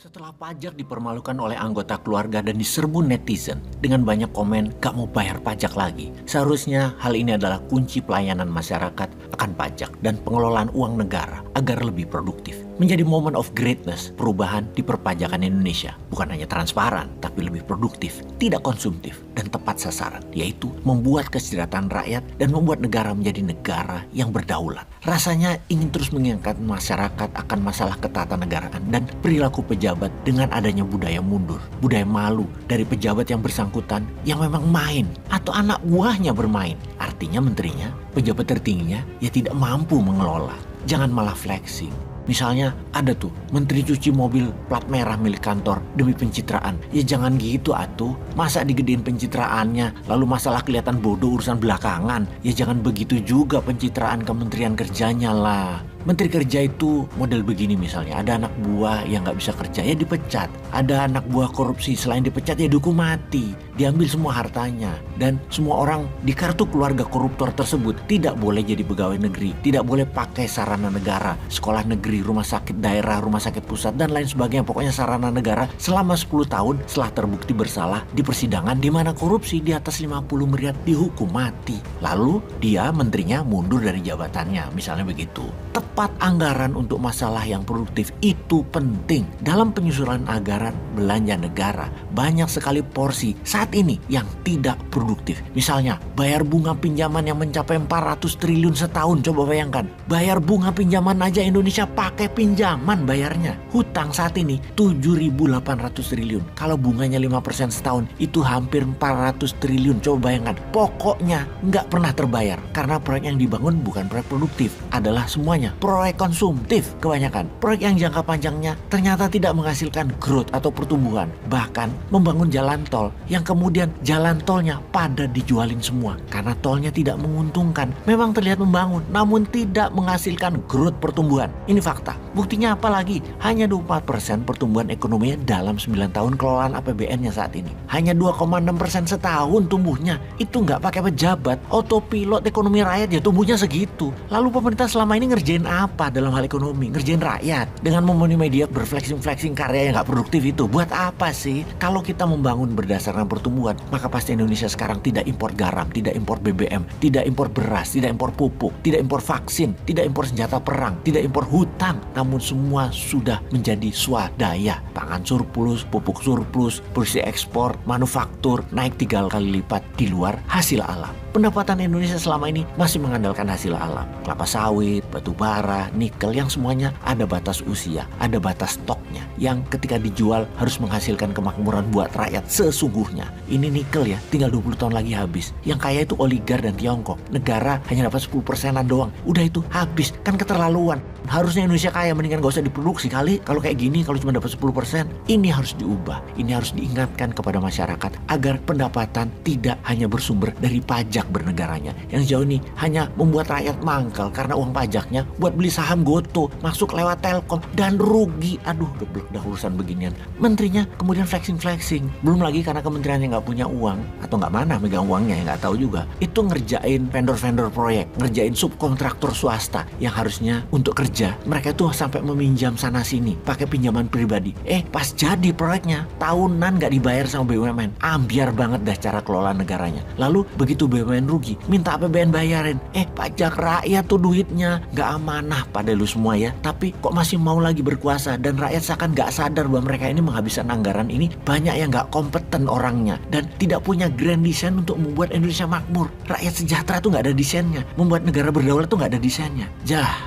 Setelah pajak dipermalukan oleh anggota keluarga dan diserbu netizen dengan banyak komen gak mau bayar pajak lagi. Seharusnya hal ini adalah kunci pelayanan masyarakat akan pajak dan pengelolaan uang negara agar lebih produktif. Menjadi moment of greatness perubahan di perpajakan Indonesia. Bukan hanya transparan, tapi lebih produktif, tidak konsumtif, dan tepat sasaran. Yaitu membuat kesejahteraan rakyat dan membuat negara menjadi negara yang berdaulat. Rasanya ingin terus mengingatkan masyarakat akan masalah ketatanegaraan dan perilaku pejabat dengan adanya budaya mundur, budaya malu dari pejabat yang bersangkutan yang memang main atau anak buahnya bermain. Artinya menterinya, pejabat tertingginya ya tidak mampu mengelola. Jangan malah flexing. Misalnya ada tuh menteri cuci mobil plat merah milik kantor demi pencitraan. Ya jangan gitu atuh. Masa digedein pencitraannya lalu masalah kelihatan bodoh urusan belakangan. Ya jangan begitu juga pencitraan kementerian kerjanya lah. Menteri kerja itu model begini misalnya. Ada anak buah yang gak bisa kerja ya dipecat. Ada anak buah korupsi selain dipecat ya dihukum mati. Diambil semua hartanya. Dan semua orang di kartu keluarga koruptor tersebut tidak boleh jadi pegawai negeri. Tidak boleh pakai sarana negara. Sekolah negeri, rumah sakit daerah, rumah sakit pusat dan lain sebagainya. Pokoknya sarana negara selama 10 tahun setelah terbukti bersalah di persidangan di mana korupsi di atas 50 miliar dihukum mati. Lalu dia menterinya mundur dari jabatannya. Misalnya begitu. Tepat anggaran untuk masalah yang produktif itu penting. Dalam penyusunan anggaran belanja negara, banyak sekali porsi saat ini yang tidak produktif. Misalnya, bayar bunga pinjaman yang mencapai 400 triliun setahun. Coba bayangkan, bayar bunga pinjaman aja Indonesia pakai pinjaman bayarnya. Hutang saat ini 7.800 triliun. Kalau bunganya 5% setahun, itu hampir 400 triliun. Coba bayangkan, pokoknya nggak pernah terbayar. Karena proyek yang dibangun bukan proyek produktif, adalah semuanya proyek konsumtif kebanyakan. Proyek yang jangka panjangnya ternyata tidak menghasilkan growth atau pertumbuhan. Bahkan membangun jalan tol yang kemudian jalan tolnya pada dijualin semua. Karena tolnya tidak menguntungkan. Memang terlihat membangun namun tidak menghasilkan growth pertumbuhan. Ini fakta. Buktinya apa lagi? Hanya 24% pertumbuhan ekonominya dalam 9 tahun kelolaan APBN-nya saat ini. Hanya 2,6% setahun tumbuhnya. Itu nggak pakai pejabat. Autopilot ekonomi rakyat ya tumbuhnya segitu. Lalu pemerintah selama ini ngerjain apa dalam hal ekonomi? Ngerjain rakyat dengan memenuhi media berflexing karya yang gak produktif itu. Buat apa sih? Kalau kita membangun berdasarkan pertumbuhan, maka pasti Indonesia sekarang tidak impor garam, tidak impor BBM, tidak impor beras, tidak impor pupuk, tidak impor vaksin, tidak impor senjata perang, tidak impor hutang. Namun semua sudah menjadi swadaya. Pangan surplus, pupuk surplus, produksi ekspor, manufaktur naik 3 kali lipat di luar hasil alam. Pendapatan Indonesia selama ini masih mengandalkan hasil alam. Kelapa sawit, batu bara, nikel yang semuanya ada batas usia, ada batas stoknya. Yang ketika dijual harus menghasilkan kemakmuran buat rakyat sesungguhnya. Ini nikel ya, tinggal 20 tahun lagi habis. Yang kaya itu oligar dan Tiongkok. Negara hanya dapat 10%-an doang. Udah itu habis, kan keterlaluan. Harusnya Indonesia kaya, mendingan gak usah diproduksi kali. Kalau kayak gini, kalau cuma dapat 10%, ini harus diubah. Ini harus diingatkan kepada masyarakat agar pendapatan tidak hanya bersumber dari pajak bernegaranya. Yang jauh ini hanya membuat rakyat mangkal karena uang pajaknya buat beli saham Goto, masuk lewat Telkom dan rugi. Aduh, geblek dah urusan beginian. Menterinya kemudian flexing. Belum lagi karena kementeriannya nggak punya uang atau nggak mana megang uangnya, nggak tahu juga. Itu ngerjain vendor-vendor proyek, ngerjain subkontraktor swasta yang harusnya untuk kerja. Mereka tuh sampai meminjam sana sini, pakai pinjaman pribadi. Pas jadi proyeknya tahunan nggak dibayar sama BUMN. Ambiar banget dah cara kelola negaranya. Lalu begitu BUMN rugi, minta APBN bayarin. Pajak rakyat tuh duitnya nggak amanah pada lu semua ya. Tapi kok masih mau lagi berkuasa dan rakyat seakan nggak sadar bahwa mereka ini menghabiskan anggaran ini. Banyak yang nggak kompeten orangnya dan tidak punya grand design untuk membuat Indonesia makmur. Rakyat sejahtera tuh nggak ada desainnya. Membuat negara berdaulat tuh nggak ada desainnya.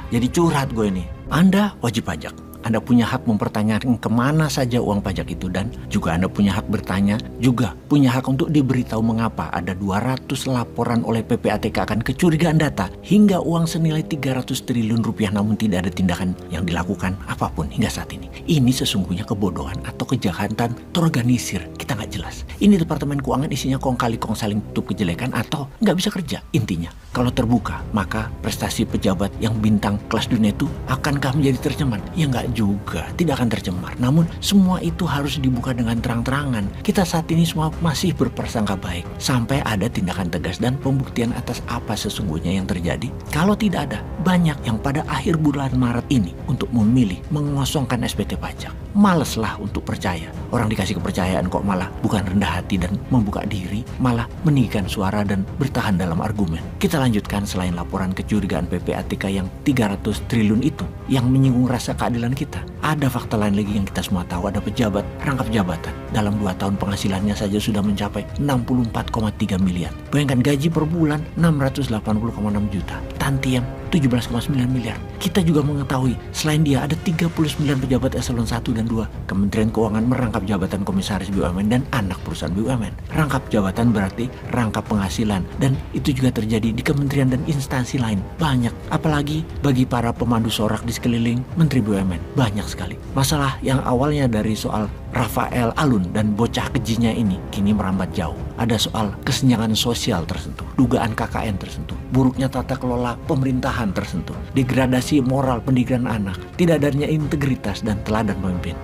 Jadi curhat gue nih. Anda wajib pajak. Anda punya hak mempertanyakan kemana saja uang pajak itu dan juga Anda punya hak bertanya, juga punya hak untuk diberitahu mengapa ada 200 laporan oleh PPATK akan kecurigaan data hingga uang senilai 300 triliun rupiah namun tidak ada tindakan yang dilakukan apapun hingga saat ini. Ini sesungguhnya kebodohan atau kejahatan terorganisir, kita nggak jelas. Ini Departemen Keuangan isinya kong kali kong saling tutup kejelekan atau nggak bisa kerja. Intinya, kalau terbuka maka prestasi pejabat yang bintang kelas dunia itu akankah menjadi tercemar? Ya nggak juga, tidak akan tercemar. Namun semua itu harus dibuka dengan terang-terangan. Kita saat ini semua masih berprasangka baik sampai ada tindakan tegas dan pembuktian atas apa sesungguhnya yang terjadi. Kalau tidak ada, banyak yang pada akhir bulan Maret ini untuk memilih mengosongkan SPT pajak. maleslah untuk percaya. Orang dikasih kepercayaan kok malah bukan rendah hati dan membuka diri, malah meninggikan suara dan bertahan dalam argumen. Kita lanjutkan. Selain laporan kecurigaan PPATK yang 300 triliun itu yang menyinggung rasa keadilan kita, ada fakta lain lagi yang kita semua tahu. Ada pejabat rangkap jabatan dalam 2 tahun penghasilannya saja sudah mencapai 64,3 miliar. Bayangkan, gaji per bulan 680,6 juta, tantiem 17,9 miliar. Kita juga mengetahui selain dia ada 39 pejabat eselon 1 dan 2. Kementerian Keuangan merangkap jabatan komisaris BUMN dan anak perusahaan BUMN. Rangkap jabatan berarti rangkap penghasilan, dan itu juga terjadi di kementerian dan instansi lain. Banyak, apalagi bagi para pemandu sorak di sekeliling Menteri BUMN. Banyak sekali. Masalah yang awalnya dari soal Rafael Alun dan bocah kejinya ini kini merambat jauh. Ada soal kesenjangan sosial tersentuh, dugaan KKN tersentuh, buruknya tata kelola pemerintahan tersentuh, degradasi moral pendidikan anak, tidak adanya integritas dan teladan pemimpin.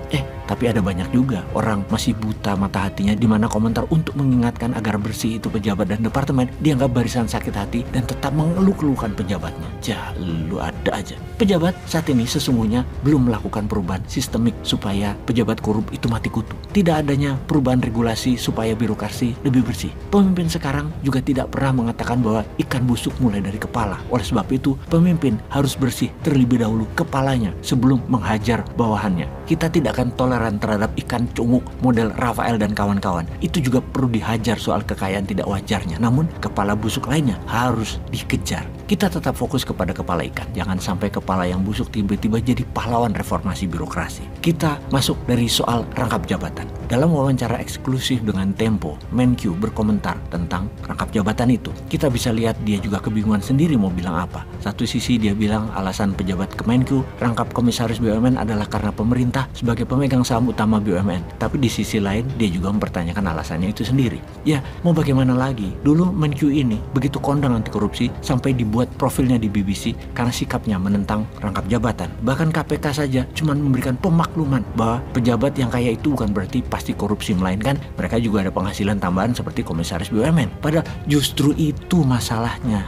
Tapi ada banyak juga orang masih buta mata hatinya, di mana komentar untuk mengingatkan agar bersih itu pejabat dan departemen dianggap barisan sakit hati dan tetap mengeluh-keluhkan pejabatnya. Lu ada aja. Pejabat saat ini sesungguhnya belum melakukan perubahan sistemik supaya pejabat korup itu mati kutu. Tidak adanya perubahan regulasi supaya birokrasi lebih bersih. Pemimpin sekarang juga tidak pernah mengatakan bahwa ikan busuk mulai dari kepala. Oleh sebab itu, pemimpin harus bersih terlebih dahulu kepalanya sebelum menghajar bawahannya. Kita tidak akan toleran terhadap ikan cunguk model Rafael dan kawan-kawan. Itu juga perlu dihajar soal kekayaan tidak wajarnya. Namun, kepala busuk lainnya harus dikejar. Kita tetap fokus kepada kepala ikan. Jangan sampai kepala yang busuk tiba-tiba jadi pahlawan reformasi birokrasi. Kita masuk dari soal rangkap jabatan. Dalam wawancara eksklusif dengan Tempo, Menkyu berkomentar tentang rangkap jabatan itu. Kita bisa lihat dia juga kebingungan sendiri mau bilang apa. Satu sisi dia bilang alasan pejabat Kemenkyu rangkap komisaris BUMN adalah karena pemerintah sebagai pemegang saham utama BUMN. Tapi di sisi lain dia juga mempertanyakan alasannya itu sendiri. Ya, mau bagaimana lagi? Dulu Menkyu ini begitu kondang anti korupsi sampai dibuat profilnya di BBC karena sikapnya menentang rangkap jabatan. Bahkan KPK saja cuma memberikan pemakluman bahwa pejabat yang kaya itu bukan berarti pasti korupsi, melainkan mereka juga ada penghasilan tambahan seperti komisaris BUMN. Padahal justru itu masalahnya.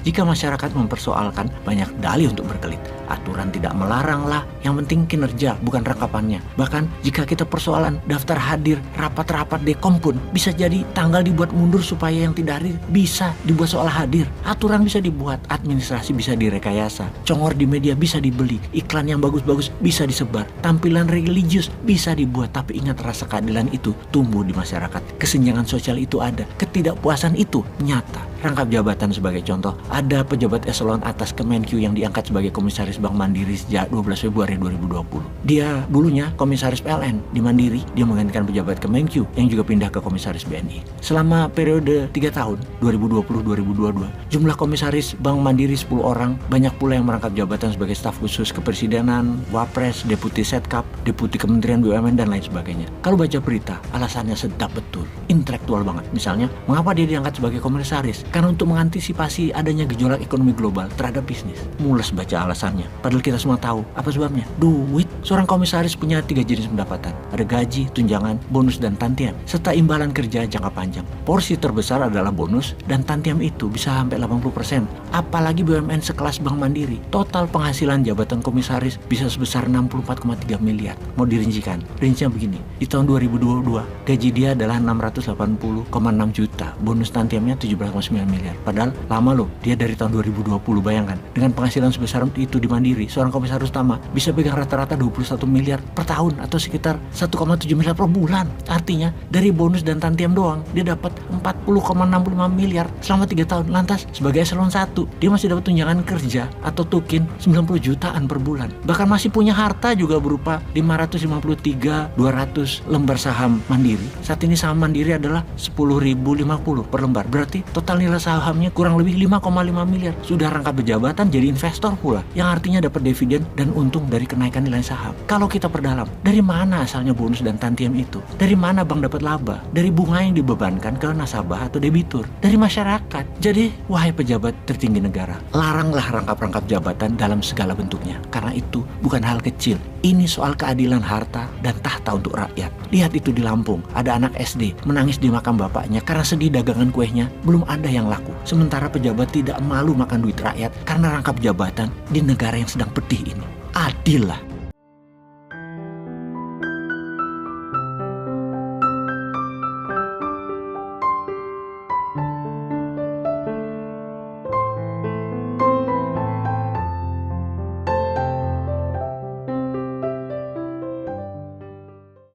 Jika masyarakat mempersoalkan, banyak dalih untuk berkelit. Aturan tidak melarang lah, yang penting kinerja bukan rangkapannya. Bahkan jika kita persoalan daftar hadir, rapat-rapat dekom pun bisa jadi tanggal dibuat mundur supaya yang tidak hadir bisa dibuat soal hadir. Aturan bisa dibuat, administrasi bisa direkayasa, congor di media bisa dibeli, iklan yang bagus-bagus bisa disebar, tampilan religius bisa dibuat. Tapi ingat, rasa keadilan itu tumbuh di masyarakat. Kesenjangan sosial itu ada, ketidakpuasan itu nyata. Rangkap jabatan sebagai contoh, ada pejabat eselon atas Kemenkyu yang diangkat sebagai komisaris Bank Mandiri sejak 12 Februari 2020. Dia dulunya komisaris PLN di Mandiri, dia menggantikan pejabat Kemenkyu yang juga pindah ke komisaris BNI. Selama periode 3 tahun, 2020-2022, jumlah komisaris Bank Mandiri 10 orang, banyak pula yang merangkap jabatan sebagai staf khusus kepresidenan, wapres, deputi setkap, deputi kementerian BUMN, dan lain sebagainya. Kalau baca berita, alasannya sedap betul, intelektual banget. Misalnya, mengapa dia diangkat sebagai komisaris? Karena untuk mengantisipasi adanya gejolak ekonomi global terhadap bisnis. Mules baca alasannya. Padahal kita semua tahu apa sebabnya. Duit. Seorang komisaris punya 3 jenis pendapatan. Ada gaji, tunjangan, bonus, dan tantiem. Serta imbalan kerja jangka panjang. Porsi terbesar adalah bonus, dan tantiem itu bisa sampai 80%. Apalagi BUMN sekelas Bank Mandiri. Total penghasilan jabatan komisaris bisa sebesar 64,3 miliar. Mau dirincikan? Rincinya begini. Di tahun 2022, gaji dia adalah 680,6 juta. Bonus tantiemnya 17,9 miliar. Padahal lama loh, dia dari tahun 2020. Bayangkan, dengan penghasilan sebesar itu di Mandiri, seorang komisaris utama bisa pegang rata-rata 21 miliar per tahun atau sekitar 1,7 miliar per bulan. Artinya dari bonus dan tantiem doang dia dapat 40,65 miliar selama 3 tahun. Lantas sebagai eselon 1 dia masih dapat tunjangan kerja atau tukin 90 jutaan per bulan. Bahkan masih punya harta juga berupa 553.200 lembar saham Mandiri. Saat ini saham Mandiri adalah 10.050 per lembar. Berarti total nilai sahamnya kurang lebih 5,5 miliar. Sudah rangkap jabatan jadi investor pula, yang artinya dapat dividen dan untung dari kenaikan nilai saham. Kalau kita perdalam, dari mana asalnya bonus dan tantiem itu? Dari mana bank dapat laba? Dari bunga yang dibebankan ke nasabah atau debitur? Dari masyarakat. Jadi, wahai pejabat tertinggi negara, laranglah rangkap-rangkap jabatan dalam segala bentuknya. Karena itu bukan hal kecil. Ini soal keadilan harta dan tahta untuk rakyat. Lihat itu di Lampung, ada anak SD menangis di makam bapaknya karena sedih dagangan kuehnya belum ada yang laku. Sementara pejabat tidak malu makan duit rakyat karena rangkap jabatan di negara yang sedang pedih ini. Adil lah.